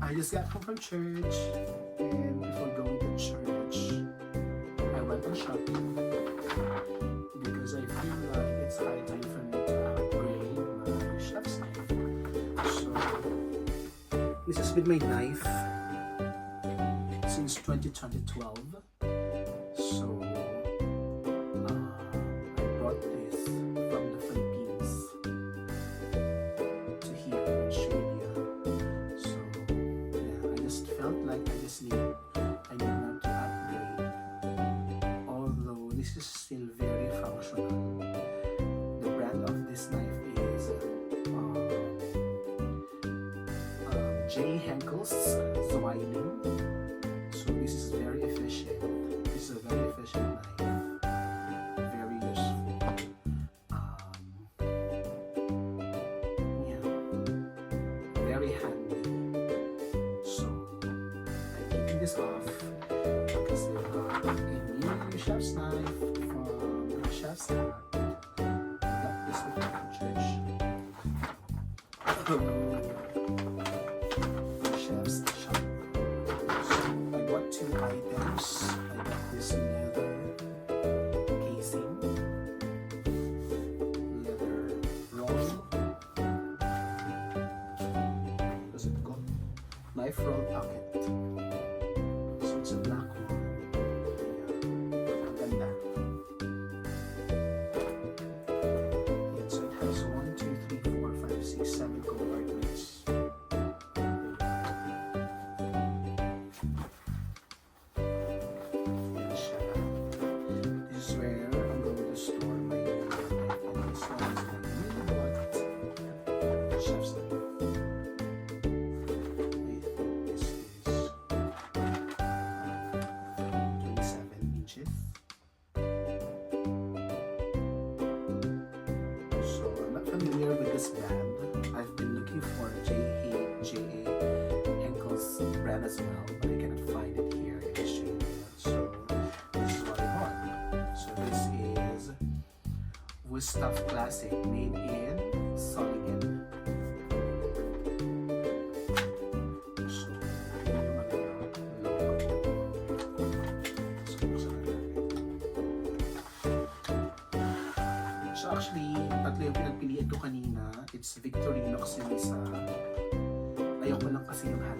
I just got home from church, and before going to church, I went on shopping because I feel like it's high time for me to upgrade my chef's knife. So this has been my knife since 2012. So I brought this from the Philippines to here in Australia. So yeah, I just felt like I need now to upgrade. Although this is still very functional. The brand of this knife is J. Henkel's Solingen. So this is very efficient. This is a very efficient knife. Very useful. Yeah. Very handy. So I'm keeping this off because we got a new chef's knife from the chef's shop. I got this with my church. Chef's shop. So I got two items. I got this leather casing, leather roll. Does it go? Knife roll pocket. So it's a black one. Yeah, ang ganda. Yeah, so it has 1, 2, 3, 4, 5, 6, 7 compartments. Yan siya. This is where I'm going to store my new knife. And this one is my new bought chef's knife. I think this is 27 inches. So I'm not familiar with this brand. I've been looking for J.A. Henkel's brand as well, but I cannot find it here in Australia. So this is what I bought. So this is Woodstuff Classic, made in Solingen. So yun yung mga logo. So buksan na natin. So actually, tatlo yung pinagpilian ko kanina. It's Victorinox yung isa. Ayoko lang kasi yung hand